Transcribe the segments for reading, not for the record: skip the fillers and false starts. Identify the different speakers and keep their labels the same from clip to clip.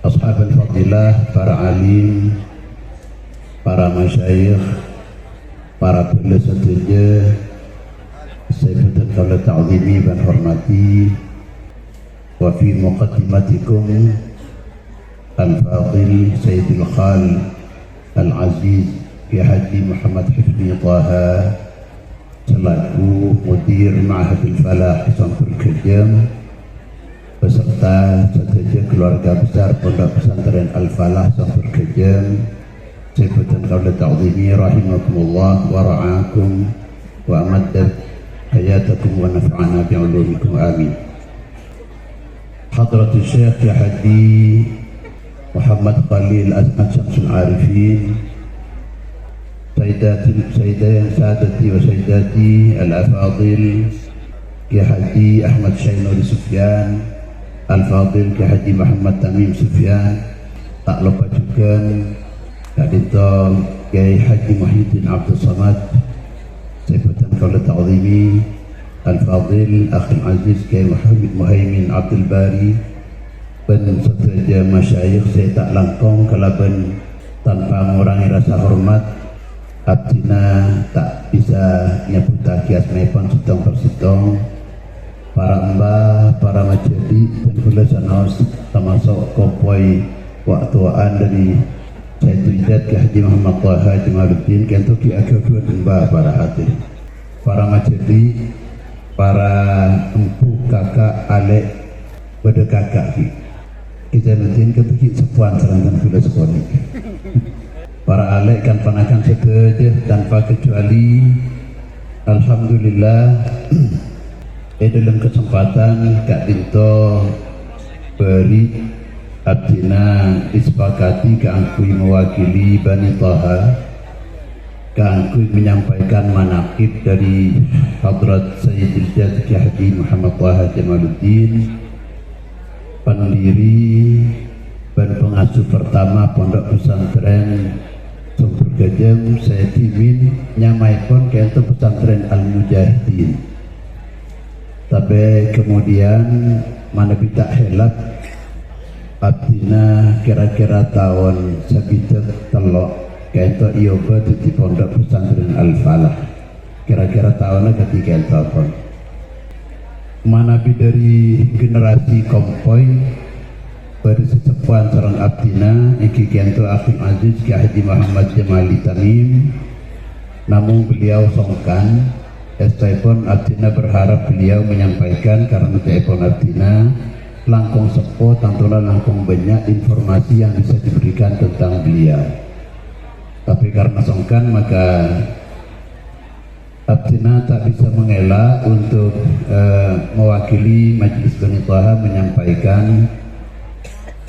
Speaker 1: Ashabul Fadilah, para alim, para masyayikh, para penulis setuju, saya betul kalau ta'zimi dan hormati. Wa fi muqaddimatikum Al-Fadil Sayyidul Khal Al-Aziz Ki Haji Muhammad Hifni Taha selaku Mudir Ma'hadul Falah Sampul Kejam beserta setuju keluarga besar Pondok Pesantren Al-Falah Sampul Kejam. Saya betul kalau ta'zimi rahimakumullah wa ra'akum wa amaddat hayatakum wa nafa'ana bi'ulumikum amin. Hadratul Syekh Ya Haji Muhammad Khalil Azman Syamsul Arifin, Sayyidati wa Sayyidati Al-Afadil Ya Haji Ahmad Syainuri Sufyan, Al-Fadil Ya Haji Muhammad Tamim Sufyan, tak lupa juga Kak Dito Kiai Haji Muhyiddin Abdul Samad, Sebatan Kaulah Ta'zimi Al-Fadil Akhil Aziz Kiai Muhammad Muhaimin Abdul Bari, dan seterusnya masyayikh. Saya tak langkong kalaban tanpa mengurangi rasa hormat abdina tak bisa nyebuta kias mepon sitong persitong para mbah, para majadi dan pula sanos termasuk kompoi waktuan dari Sayyidul Ki Haji Muhammad Taha Jamaluddin kentuki akal-akal mbah, para hadir, para majadi, para empu kakak alek pada kakak kita nanti ketuki sepuan serangan filosofi para alek kan panakan sekeje tanpa kecuali. Alhamdulillah dalam kesempatan Kak Dinto beri abdina disepakati keangkui mewakili Bani Taha, keangkui menyampaikan manaqib dari Hadrat Sayyidul Jad Ki Haji Muhammad Taha Jamaluddin, pendiri dan pengasuh pertama Pondok Pesantren Sampul Kejam. Saya timin nyamai pun kento pesantren Al-Mujahidin, tapi kemudian mana bisa helap abdina kira-kira tahun sekitar telok kento ioba di Pondok Pesantren Al-Falah, kira-kira tahunnya ketika ento pun manabi dari generasi kompoi pada sesepuan seorang abdina iki kento Akhil Aziz Ki Haji Muhammad Jamali Tamim. Namun beliau songkan Estaipun abdina berharap beliau menyampaikan karena telepon abdina langkung sepo tantula langkung banyak informasi yang bisa diberikan tentang beliau, tapi karena songkan maka abdina tak bisa mengelak untuk mewakili Majelis Bani Taha menyampaikan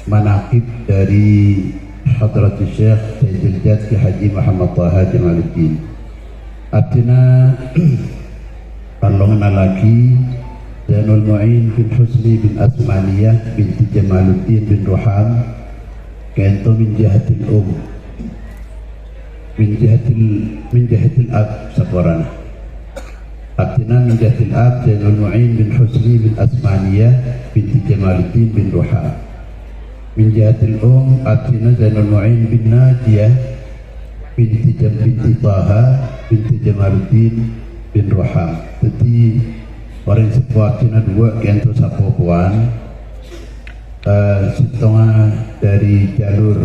Speaker 1: manaqib dari Hadratul Syekh Sayyidul Jad Ki Haji Muhammad Taha Jamaluddin. Abdina perlongan lagi Zainul Mu'in bin Husni bin Asmaniyah binti Jamaluddin bin Ruham kento min jahatil min jahatil ab saporana. Abdina min jahatil ab Zainul Mu'in bin Husni bin Asmaniyah binti Jamaluddin bin Ruham. Min jahatil abdina Zainul Mu'in bin Najiyah binti Taha binti Jamaluddin bin Ruham. Jadi orang sebuah abdina dua kento sapopuan sitonga dari jalur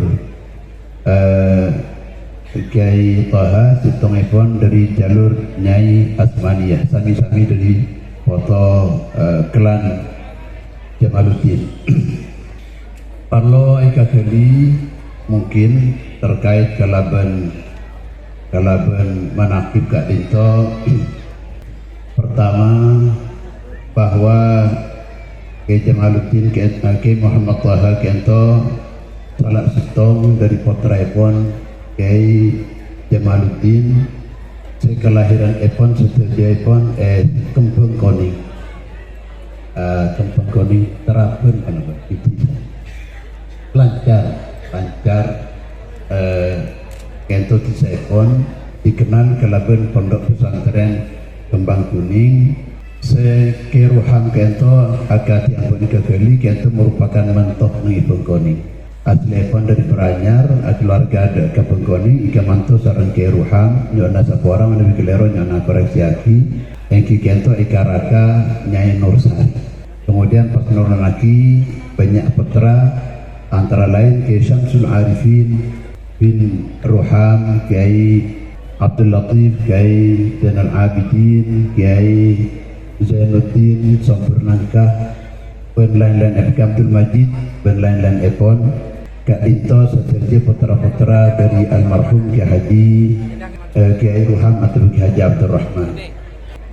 Speaker 1: Kiai Taha, sitongipun dari jalur Nyai Asmaniyah, sami-sami dari foto klan Jamaluddin. Parlo ikakali mungkin terkait kalaban manaqib Kak Dinto. Pertama, bahwa Kiai Jamaluddin Kiai Muhammad Taha kento salah sitong dari potraipun Kiai Jamaluddin. Saya kelahiran epon setelah epon Kempeng Koning, Kempeng Koning Terapen apa itu lancar kento disepon dikenal kelaben Pondok Pesantren Kembang Kuning. Sekeruham kento agak diampuni kekeli kento merupakan mentok nih Bengkoning. asli epon dari Peranyar, keluarga ada ke Bengkoni, ika mantu sarang ke Ruham, nyona sapora mana bikelero nyona koreksi aki, yang kikento ika raka Nyai Nursari. Kemudian pas nurun lagi banyak putra antara lain Kiai Syamsul Arifin bin Ruham, Kiai Abdul Latif, Kiai Zainal Abidin, Kiai Zainuddin Sampurnangkah, dan lain-lain Abdul Majid, dan lain-lain epon. Kak Dinto sebagai putra-putra dari almarhum Kiai Haji Kiai Ruham atau Kiai Haji Abdul Rahman.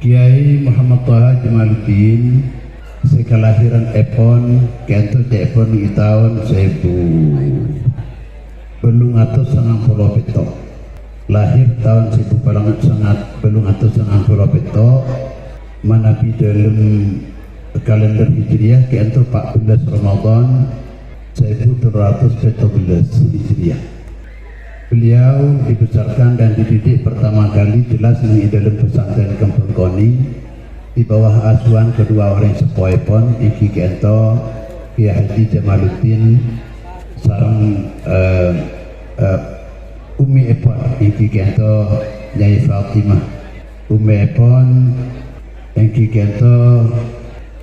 Speaker 1: Kiai Muhammad Taha Jamaluddin sekelahiran epon kento epon di tahun 1890 petok, lahir tahun 1890 manapi dalam kalender Hijriah kento 14 Ramadan 1717 Hijriah. Beliau dibesarkan dan dididik pertama kali jelas di dalam pesantren Kampung Koni di bawah asuhan kedua orang sepuepon Iki Kento Kiai Haji Jamaluddin sarang Umi Epon Iki Kento Nyai Fatimah, Umi Epon Iki Kento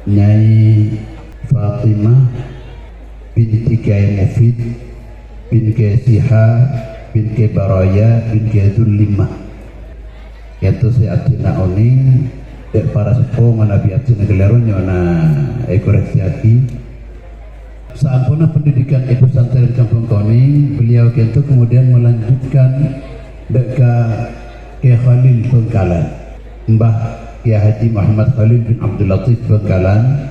Speaker 1: Nyai Fatimah binti Kiai Mufid bin Kiai Siha bin Kiai Baraya bin Kiai Zulimah. Itu si Abdina Oning para sepuh manabi Abdina Gelero nyona koreksi aki. Sampuna pendidikan pesantren Kampung Koni, beliau itu kemudian melanjutkan dekat Kiai Khalil Bengkalan, Mbah Kiai Haji Muhammad Khalil bin Abdul Latif Bengkalan,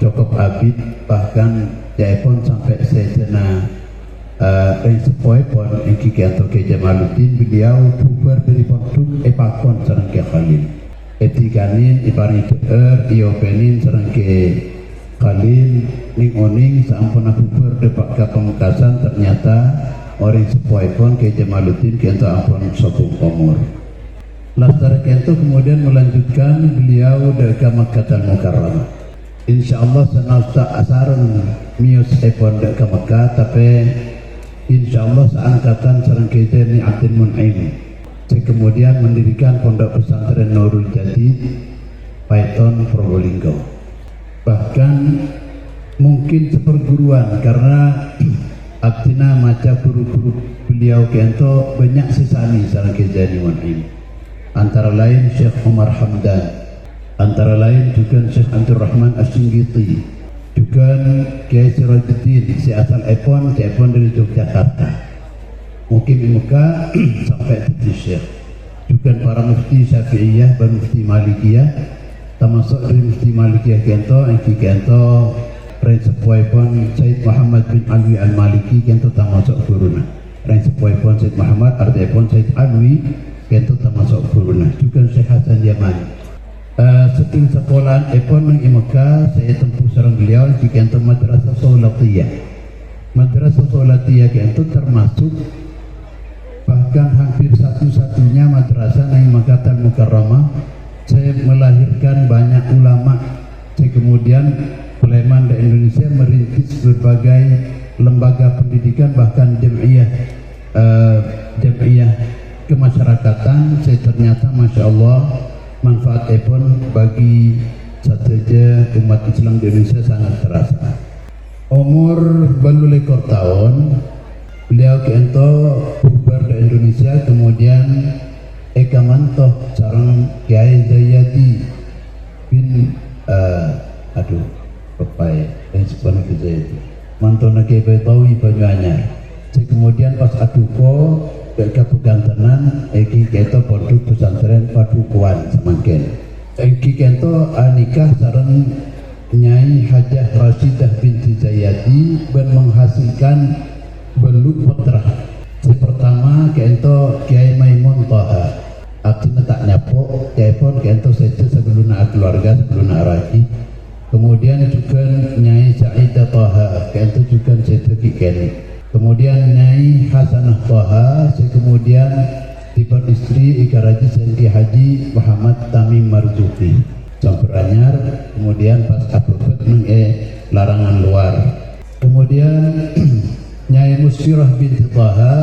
Speaker 1: cukup abid bahkan jaipun sampai sejena yang sepuepon Iki Kento Kiai Jamaluddin beliau bubar dari pondok epakon sareng Kiai Khalil. Etikanin ipari iopenin sareng Kiai Khalil ning oning sampun bubar depak ke pemekasan ternyata orang sepuepon Kiai Jamaluddin Kento ampun sopung umur. Lastara Kento kemudian melanjutkan beliau ke Makkah Mukarramah. Insyaallah senasta asaran mius epon ke Makkah tapi insyaallah seangkatan sareng Kiai Abdul Mun'im. Saya kemudian mendirikan pondok pesantren Nurul Jadid Paiton Probolinggo. Bahkan mungkin seperguruan karena Abdina maca guru-guru beliau Kento banyak sisani sareng Kiai Mun'im. Antara lain Syekh Umar Hamdan, antara lain juga Syekh Abdul Rahman As-Singgiti, juga Kiai Sirajuddin si asal epon dari Yogyakarta. Mungkin di Mekah sampai di Syekh. Juga para mufti Syafi'iyah dan mufti Malikiyah, termasuk dari mufti Malikiyah Kento, Iki Kento, Ren Sepuaipon Said Muhammad bin Alwi Al-Maliki Kento termasuk guruna. Ren Sepuaipon Said Muhammad Artepon Said Alwi Kento termasuk guruna. Juga Syekh Hasan Yaman. Seting sekolahan epon di Mekah saya tempuh sareng beliau di Kento Madrasah Saulatiyah. Madrasah Saulatiyah Kento termasuk bahkan hampir satu-satunya madrasah yang Makkah Mukarramah. Saya melahirkan banyak ulama. Saya kemudian Sleman dan Indonesia merintis berbagai lembaga pendidikan bahkan jamiah kemasyarakatan. Saya ternyata Masya Allah manfaatnya pun bagi saja umat Islam di Indonesia sangat terasa. Umur baru lekor tahun beliau Kento bubar di Indonesia, kemudian Eka Mantoh sareng Kiai Zayadi bin Pepai dan sepanjang Zayadi mantona Kiai Betawi Banyuanyar. Kemudian pas aduko Eka pegantenan Eki Kento pondok pesantren Padukuan semakin Eki Kento nikah sareng Nyai Hajah Rashidah binti Zayadi dan menghasilkan beluk putra. Pertama Kento Kiai Maimun Taha, artinya tak nyapok Kiai pun Kento saja sebelum keluarga sebelum raji. Kemudian juga Nyai Sa'idah Taha Kento juga saja Kikeni. Kemudian Nyai Hasanah Taha, kemudian tiba istri Ikaraji Sayyidi Haji Muhammad Tamim Marzuki Campuranyar. Kemudian pas apropet larangan luar. Kemudian Musfirah binti Taha,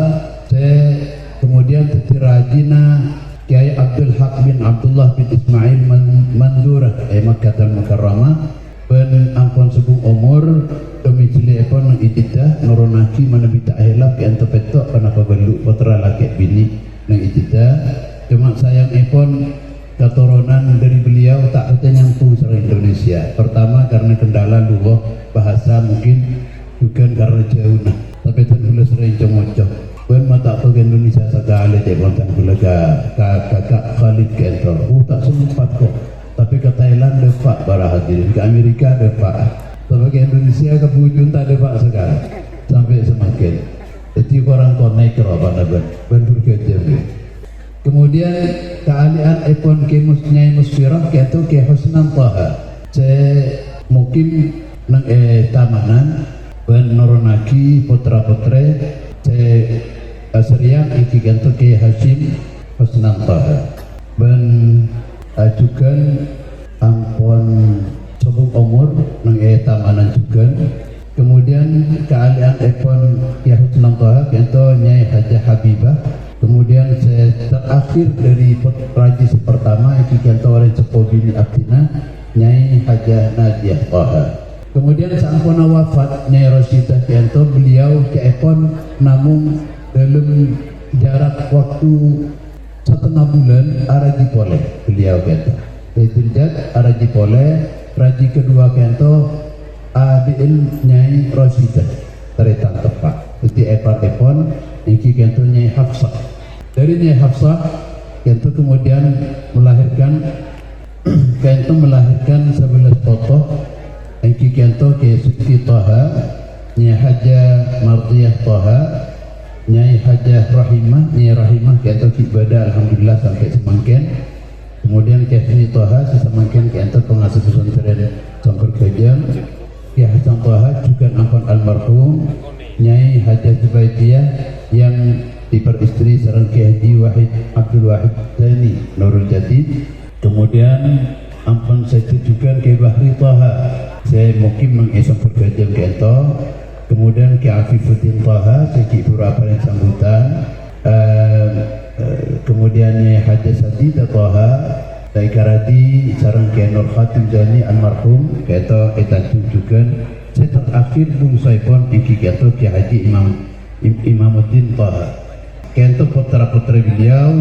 Speaker 1: saya kemudian tetirajina Kiai Abdul Haq bin Abdullah bin Ismail Mandurah Makkah al-Mukarramah ben ampun sebung umur domisili epon itidah nuronaki mana bita helap ke ento petok panapa beluk putra laki bini nang itidah cuma sayang epon keturunan dari beliau tak ada nyambung secara Indonesia. Pertama karena kendala lughah bahasa mungkin bukan karena jauh nah tapi itu boleh sering cemocok ben mata ke Indonesia segala epon tan boleh kakak Khalid Kento tak sempat kok tapi ke Thailand depak para hadirin, ke Amerika depak, tapi ke Indonesia ke Bujun tak depak sekarang sampai semakin. Jadi orang konek apa naben, bentur kerja. Kemudian keahlian epon ke Nyai Musfirah ke itu ke Husnan Taha. Saya mungkin nang tamanan ben noronaki putra-putre saya seriang iki ganto ke Hashim Husnan Taha. Ben ajukan ampun sebung umur nang tamanan juga kemudian keahlian epon ya Husnan Taha kento Nyai Hajah Habibah kemudian saya terakhir dari raji pertama iki kento oleh Cepo Bini Abdina Nyai Hajah Nadiah Taha kemudian sampuna wafat Nyai Rosidah kento beliau ke epon namun dalam jarak waktu 1,5 bulan araji pole beliau kento Betuljat araji pole raji kedua kento adil Nyai Rosidah teretang tepat jadi epon iki kento Nyai Hafsah dari Nyai Hafsah kento kemudian melahirkan kento melahirkan 11 totoh iki kento ke Siti Taha Nyai Hajah Mardiyah Taha Nyai Hajah Rahimah Nyai Rahimah kento ibadah alhamdulillah sampai semakin kemudian Kefni Taha sesemakin kento pengasuh pesantren sampai kejam Ki Hasan Taha juga ampun almarhum Nyai Hajah Zubaidiyah yang diperistri sareng Ki Haji Wahid Abdul Wahid Zaini Nurul Jadid kemudian ampun saya juga Ki Bahri Taha saya mungkin mengesam berkejam kento kemudian Ki Afifuddin Taha Seki beberapa yang sambutan kemudian Nyai Hajah Sadidah Taha Daikaradi sarang Kiai Nur Khatim Jani almarhum kento etanjung juga saya terakhir bung saipon iki kento Kiai Haji Imamuddin Taha kento putra-putri beliau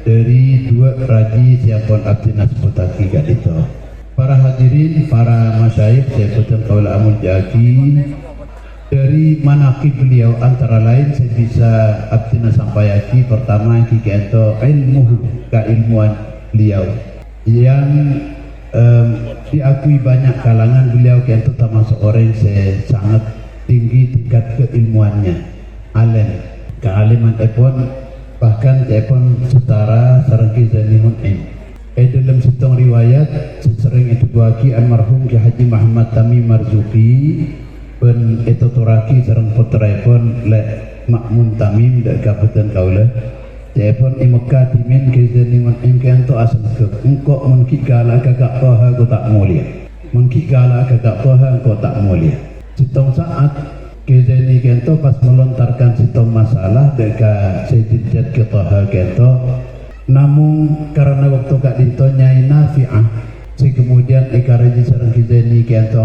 Speaker 1: dari dua raji siapon abdi nasbutaki itu para hadirin para masyayikh saya betul kaula amul jaki dari manaqib beliau antara lain saya bisa abdina sampaikan pertama kito ilmu keilmuan beliau yang diakui banyak kalangan beliau kito termasuk orang yang sangat tinggi tingkat keilmuannya alim kealiman epon bahkan epon setara sareng Zanimun dalam setong riwayat sesering itu buaki almarhum Ki Haji Muhammad Tamim Marzuki ben itu turaki sareng putra pun le Makmun Tamim dak kabupaten kaula pun Mekah timin kezani mun engkan to asal ke engko mun ki gala kakak toha ko tak mulia mun ki gala kakak toha ko tak mulia citong saat kezani kento pas melontarkan citong masalah deka Sayyidin Jad ke toha kento namun karena waktu kak dinto Nyai Nafi'ah si kemudian ekaraji sareng kezani kento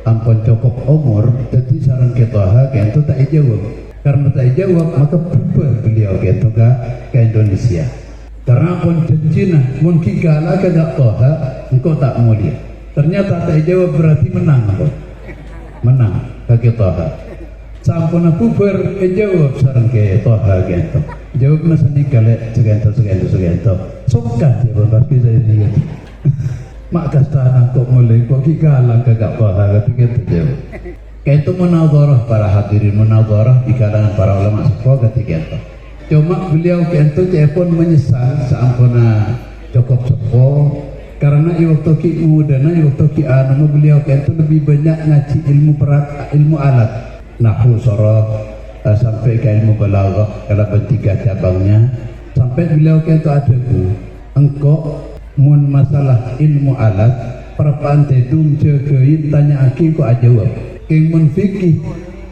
Speaker 1: ampun cukup umur jadi sarang ketoha kento tak jawab karena tak jawab maka berubah beliau kento ke Indonesia karena pun janjina mungkin gala kagak toha engkau tak mulia ternyata tak jawab berarti menang menang ke ketoha sampun bubar jawab sarang ketoha kento jawab nasani kale segento sokat ya bapak kita ini mak kastana kok mulai kok galang kagak paham tapi gitu jauh itu munadharah para hadirin munadharah di kalangan para ulama sepuh ketika itu cuma beliau kento pun menyesal seampuna cukup sepuh karena waktu ki mudana waktu ki anu beliau kento lebih banyak ngaji ilmu alat nahwu sorof sampai ke ilmu balaghah kalau bertiga cabangnya sampai beliau kento ada bu engkau mun masalah ilmu alat perpaan tedung cegein tanya aki kok aja wab king mun fikih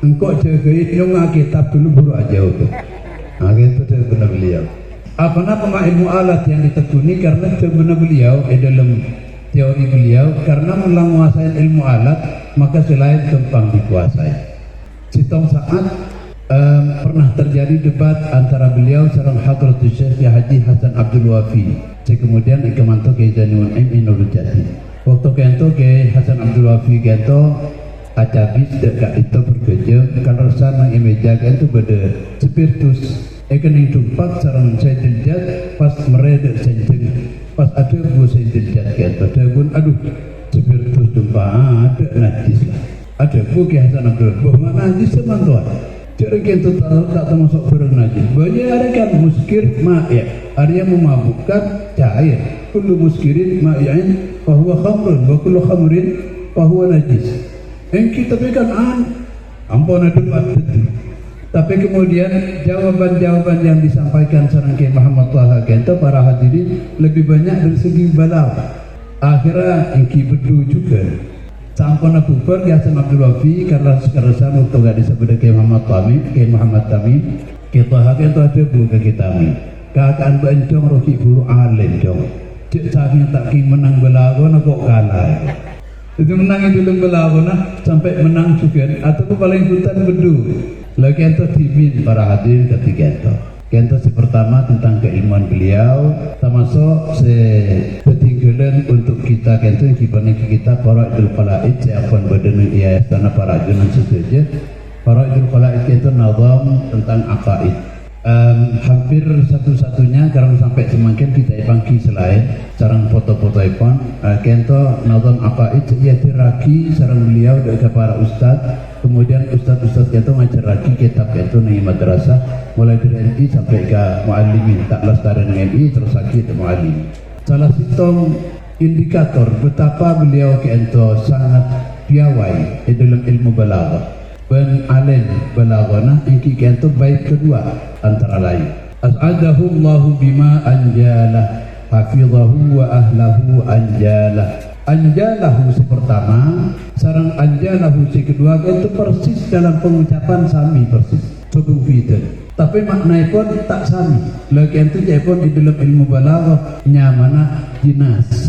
Speaker 1: engkau jagain nyong kitab dulu baru aja itu. Nah, itu benar beliau. Apa ilmu alat yang ditekuni karena benar beliau dalam teori beliau, karena menguasai ilmu alat maka selain gampang dikuasai. Citong saat pernah terjadi debat antara beliau sareng Hadratus Syekh Haji Hasan Abdul Wafi. Kemudian kemanto ke Zainul Nurul Jati. Waktu kento ke Hasan Abdul Wafi kento acabis dekat itu bekerja kalau sana imeja kento beda spiritus kening tumpak sareng Sayyidil Jad pas meredek senjeng pas ada bu Sayyidil Jad kento pun aduh spiritus tumpak ada najis lah. Ada bu ke Hasan Abdul Wafi bahwa najis semantuan. Jadi kento tak termasuk barang najis. Banyak ada kan muskir ma'ya, ada yang memabukkan cair. Kullu muskirin ma'yain fahuwa khamrun wa kullu khamrin fahuwa najis. Kita berikan ampun ada betul. Tapi kemudian jawaban-jawaban yang disampaikan sareng Kiai Muhammad Thaha kento para hadirin lebih banyak dari segi balau. Akhirnya engki bedu juga. Sampun bubar Kiai Hasan Abdul Wafi karena sekerasan waktu gak disebut Kiai Muhammad Tamim kita hakin tu ada buka kita mi kakak bencong roki buru alim jong cek saking tak king menang belagon kok kalah itu menang itu dalam belagon sampai menang juga atau paling hutan bedu lagi ento timin para hadirin ketika itu kento si pertama tentang keilmuan beliau termasuk setinggalan untuk kita kento yang kita Faraidul Qala'id siapkan badan yayasan para ajunan setuju Faraidul Qala'id kento nazam tentang akaid hampir satu-satunya karena sampai semakin kita pangki selain sarang foto-foto ipon kento nazam akaid ia diraki sarang beliau dari para ustad. Kemudian ustaz-ustaz itu ngajar lagi kitab itu nih madrasah mulai dari MI sampai ke muallimin tak lestari MI terus lagi ke muallim. Salah satu indikator betapa beliau kento sangat piawai dalam ilmu balaghah. Ben alim balaghah iki kento baik kedua antara lain. As'adahu Allahu bima anjalah hafizahu wa ahlahu anjalah. Anjalahu si pertama, sarang anjalahu si kedua itu persis dalam pengucapan sami persis. Sebelum fitur. Tapi maknanya pun tak sami. Lagi itu pun di dalam ilmu balaghah nyamana jinas.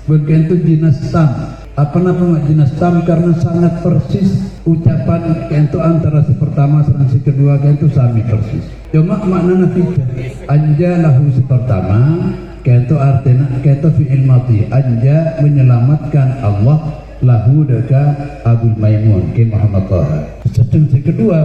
Speaker 1: Bukan itu jinas tam. Apa nama jinas tam karena sangat persis ucapan itu antara si pertama sarang si kedua itu sami persis. Cuma maknanya fitur. Anjalahu si pertama. Kento artinya kento fi'il madhi anja menyelamatkan Allah lahu deka Abul Maimun Kiai Muhammad Thaha. Sedang yang kedua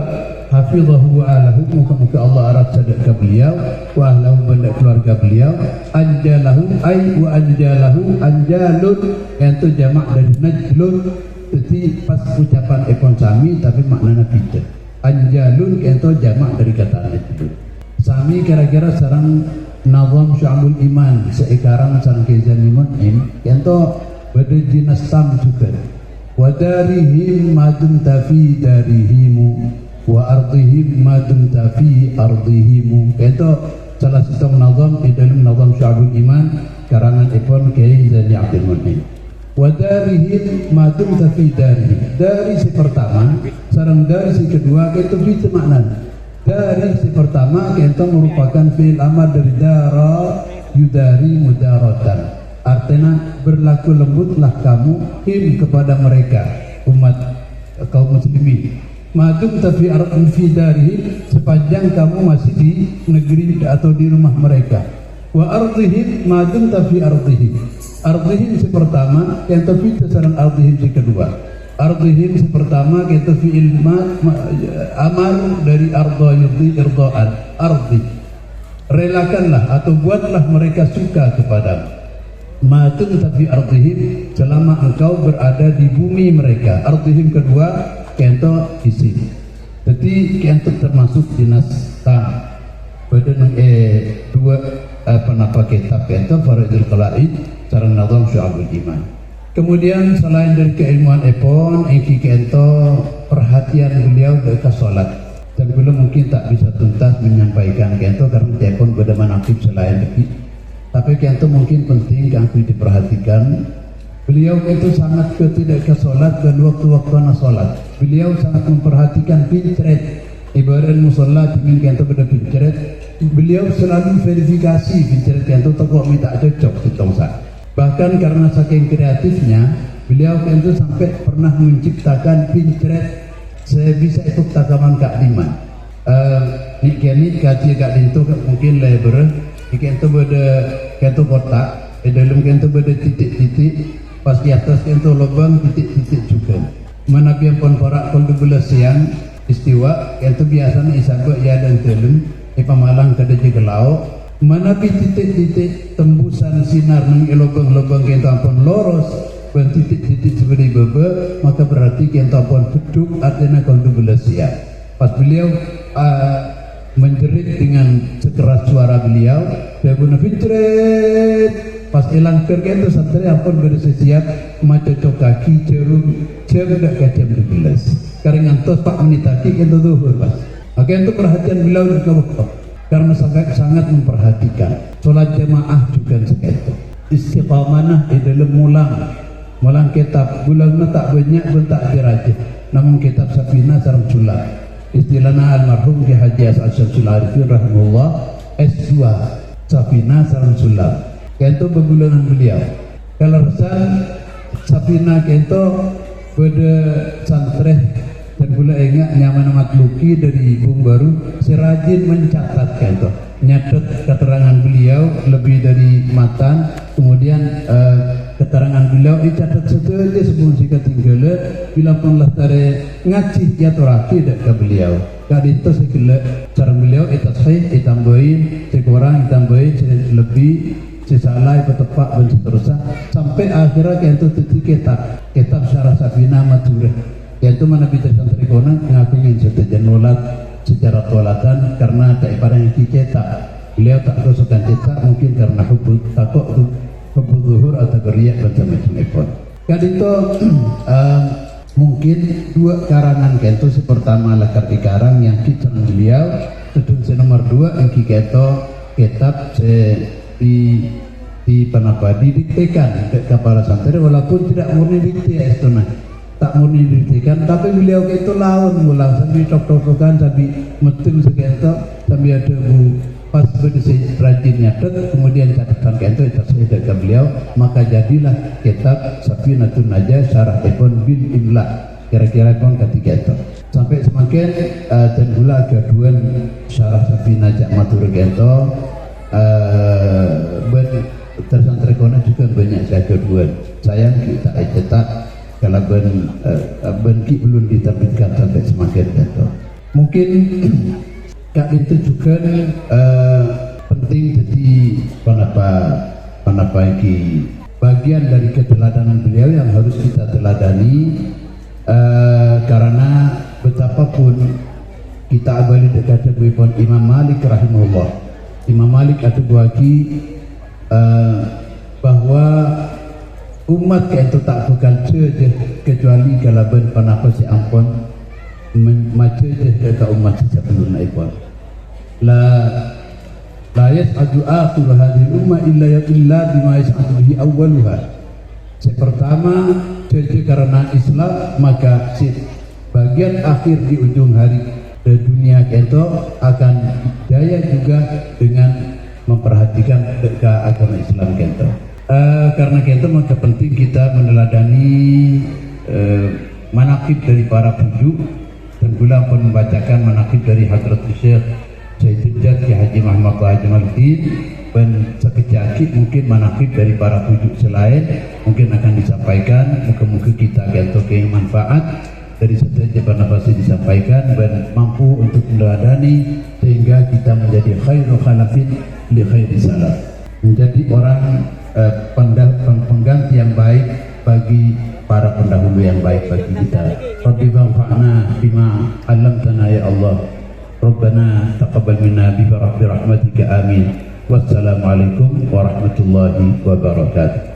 Speaker 1: hafizahu wa ahlahu muka-muka Allah arad sadaka beliau wa ahlahu benda keluarga beliau anjalahu ay wa anjalahu anjalun kento jamak dari najlun jadi pas ucapan ekon sami tapi maknanya beda. Anjalun kento jamak dari kata najlun sami kira-kira sarang nazam syu'abul iman sekarang sarang Kizan Mun'im kento pada jinas tam juga wa darihim madum tafi darihimu wa ardihim madum tafi ardihimu kento salah satu nazam di dalam nazam syu'abul iman karangan ipon Kizan Abdul Mun'im wa darihim madum tafi darihim dari si pertama sarang dari si kedua kento bisa makna. Dari si pertama kita merupakan fi'il amar dari dara yudari mudaratan. Artinya berlaku lembutlah kamu him kepada mereka umat kaum muslimin. Madum tafi arqan fi darihim sepanjang kamu masih di negeri atau di rumah mereka. Wa ardihim madum tafi ardihim. Ardihim si pertama yang tafi sareng ardihim si kedua. Ardihim pertama kita fi'il amar dari arda yudhi irdaan ardi relakanlah atau buatlah mereka suka kepadamu matun tapi ardihim selama engkau berada di bumi mereka. Ardihim kedua kento isi jadi kento termasuk dinas tam badan dua apa kitab kento Faraidul Qala'id sareng nazam syu'abul iman. Kemudian selain dari keilmuan epon, iki kento perhatian beliau dari sholat. Dan belum mungkin tak bisa tuntas menyampaikan kento karena epon bagaimana aktif selain lebih. Tapi kento mungkin penting kangku diperhatikan Beliau itu sangat tidak ke sholat dan waktu-waktu na sholat. Beliau sangat memperhatikan pincret. Ibarat musola ingin kento pada pincret. Beliau selalu verifikasi pincret kento toko minta cocok ditongsa. Bahkan karena saking kreatifnya, beliau kento sampai pernah menciptakan pincret sebisa itu takaman Kak Diman. Nikeni kaji Kak Dinto mungkin lebar. Kento pada kento kotak. Dalam kento pada titik-titik. Pas di atas itu lubang titik-titik juga. Mana yang pun parak kalau belas siang istiwa itu biasanya isabuk ya dan telum pamalang kada jegelau. Mana titik-titik tembusan sinar nang lubang-lubang kita pun loros dan titik-titik seperti bebe, maka berarti kita pun beduk artinya kalau belas siang. Pas beliau menjerit dengan sekeras suara beliau, dia guna fitret. Pas hilang kerja itu santri ampun bersiap macocok kaki cerum dak kacam 12 karena ngantos Pak menitaki itu zuhur pas. Maka itu perhatian beliau di waktu karena sangat memperhatikan sholat jamaah juga segitu. Istiqamanah di dalam mulang kitab bulannya tak banyak pun tak dirajih. Namun kitab Safina sareng sulam. Istilahnya almarhum Ki Haji Asy'arul Arifin rahimahullah S2 Safina sareng sulam. Kento berbulanan beliau. Kalau resan Safina kento pada santreh dan gula ingat nyaman matluki dari Bung Baru serajin mencatat kento nyatet keterangan beliau lebih dari matan, kemudian keterangan beliau dicatat saja sebelum jika tinggal bila pun lah tare ngaji ya toraki dak ke beliau kali itu sekele cara beliau itu saya ditambahin sekurang ditambahin lebih sesalai petepak dan seterusnya sampai akhirnya kento titik kitab syarah Safina Madura yaitu mana bisa santri kona ngaku ingin setujan nolak secara tolatan karena tak ibarat yang dicetak beliau tak kesukaan cetak mungkin karena hubud takut hubud zuhur atau geriak dan macam-macam kali itu mungkin dua karangan kento si pertama lakar di karang yang kita beliau kedua nomor 2 yang kita kitab di penapa didiktekan ke para santri walaupun tidak murni dikte estona tak murni didiktekan tapi beliau itu lawan mulang sambil tok-tokan sambil metung sekento sambil ada pas berdisi rajin nyatet kemudian catatan kento itu saya ke beliau maka jadilah kitab Safinatun Najah syarah Ibn bil Imla kira-kira kon ketiga itu sampai semakin dan gula keduan syarah Safinah Jak Matur kento tersantri kona juga banyak saya kedua sayang kita cetak kalau benki belum diterbitkan sampai semakin itu mungkin kak itu juga penting jadi penapa iki bagian dari keteladanan beliau yang harus kita teladani karena betapapun kita abali dekat dengan Imam Malik rahimahullah Imam Malik atau buaki bahwa umat itu tak bakal cedeh kecuali kalau ben panapa si ampun macedeh ke umat sebelum naipun la yas'adu akhir hadhihi ummah illa bima yas'adu bihi awwaluha. Pertama cedeh karena Islam maka si bagian akhir di ujung hari dunia itu akan jaya juga dengan memperhatikan ke agama Islam kita. Karena kita maka penting kita meneladani manaqib dari para bujuk dan pula pun membacakan manaqib dari Hadrat Syekh Sayyid Jad Ki Haji Muhammad Haji Malkin dan sekejap mungkin manaqib dari para bujuk selain mungkin akan disampaikan muka-muka kita kita ke manfaat dari setiap nafas disampaikan dan mampu untuk meneladani sehingga kita menjadi khairu khalafin li khairi salaf menjadi orang pengganti yang baik bagi para pendahulu yang baik bagi kita. Rabbi banfa'na bima 'allamtana ya Allah. Rabbana taqabbal minna bi rahmatika amin. Wassalamualaikum warahmatullahi wabarakatuh.